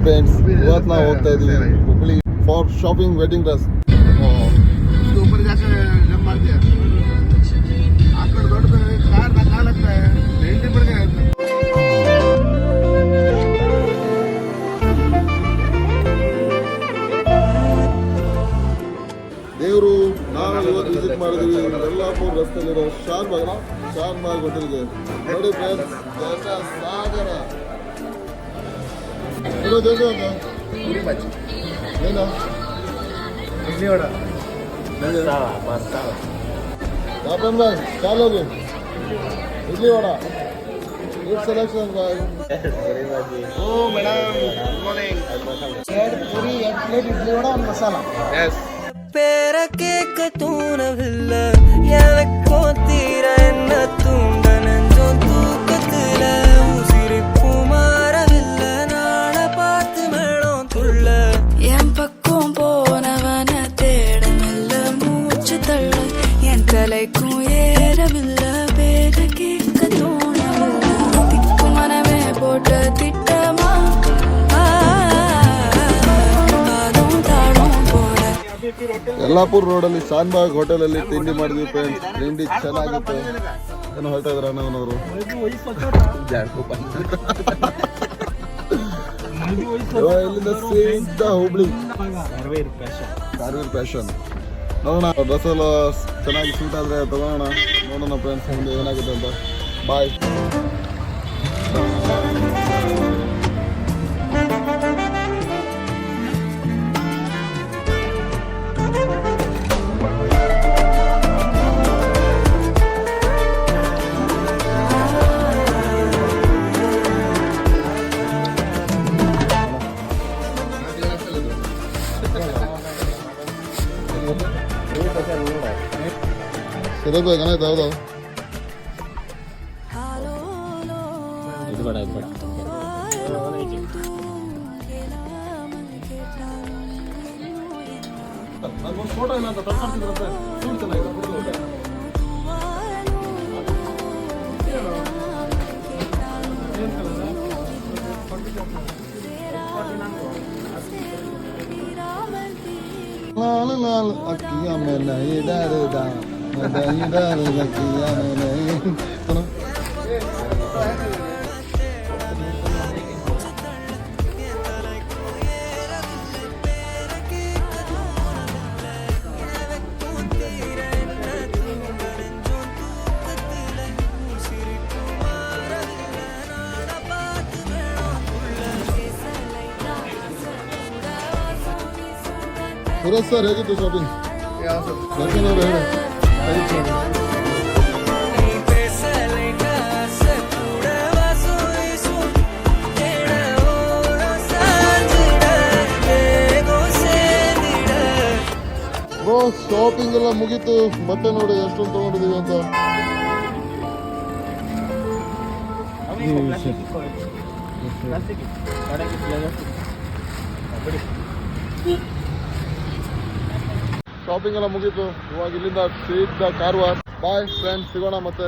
Friends, ಇವತ್ತು ನಾವು ಹೋಗ್ತಾ ಇದೀವಿ Hubli for shopping wedding dress. ದೇವರು ನಾವು ಇವತ್ತು ವಿಸಿಟ್ ಮಾಡಿದ್ವಿ ಯಲ್ಲಾಪುರ ರಸ್ತೆಯಲ್ಲಿರೋ ಶಾನ್ಬಾಗ್ ಹೋಟೆಲ್ಗೆ. ನೋಡಿ ಫ್ರೆಂಡ್ಸ್, ಸಾಗರ ಇರೋದೇನು ಅಂತ ಏನು कापन भाई क्या लोगे? इडली वड़ा एक सिलेक्शन भाई. ओ मैडम गुड मॉर्निंग. एक पूरी एक प्लेट इडली वड़ा और मसाला. यस. பேர கேட்க தூணவில்ல எனக்கோ தீர என்ன தூண்ட நெஞ்சம் தூக்கத்துல உசிரிப்பு மாறவில்லை நாள பார்த்து மேடம் துள்ள என் பக்கம் போனவன தேடமில்ல மூச்சு தள்ள என் தலைக்கும் ஏறவில்லை பேர கேட்க தோணவில்லை திக்கு மனமே போட்ட திட்டமா ಯಲ್ಲಾಪುರ ರೋಡಲ್ಲಿ ಶಾನ್ಬಾಗ್ ಹೋಟೆಲಲ್ಲಿ ತಿಂಡಿ ಮಾಡಿದ್ವಿ ಫ್ರೆಂಡ್ಸ್. ತಿಂಡಿ ಚೆನ್ನಾಗಿತ್ತು. ಏನು ಹೇಳ್ತಾ ಇದ್ರ ಅಣ್ಣನವರು? ಇಲ್ಲಿಂದ ಸೀದಾ ಹುಬ್ಳಿ ಕಾರ್ವೀರ್ ಫ್ಯಾಷನ್. ನೋಡೋಣ, ಡ್ರೆಸ್ ಎಲ್ಲ ಚೆನ್ನಾಗಿ ಸೂಟ್ ಆದರೆ ತಗೋಣ. ನೋಡೋಣ ಫ್ರೆಂಡ್ಸ್ ಮುಂದೆ ಏನಾಗುತ್ತೆ ಅಂತ. ಬಾಯ್. ಸಿಗಬೇಕಣ್ಣ ಇದು ಯಾವುದು? ಇದು ಬೇಡ, ಇದು ಬೇಡ. ನನಗೊಂದು ಫೋಟೋ ಇಲ್ಲ ಅಂತ ತರ್ಸ್ಕೊಡ್ತಿದ್ರಂತೆ. ಸೂಟ್ ಚೆನ್ನಾಗಿದೆ. लाल लाल अखियां में नहीं डरदा, नहीं डर अखियां में नहीं. सुनो सूरज सर ಹೇಗಿತ್ತು ಶಾಪಿಂಗ್? ದರ್ಶನ್ ಅವರು ಹೇಳಿ. ಶಾಪಿಂಗ್ ಎಲ್ಲ ಮುಗೀತು. ಬಟ್ಟೆ ನೋಡಿ ಎಷ್ಟೊಂದು ತಗೊಂಡಿದೀವಿ ಅಂತ. ಶಾಪಿಂಗ್ ಎಲ್ಲ ಮುಗೀತು. ಇವಾಗ ಇಲ್ಲಿಂದ ಸೀದಾ ಕಾರವಾರ. ಬಾಯ್ ಫ್ರೆಂಡ್ಸ್, ಸಿಗೋಣ ಮತ್ತೆ.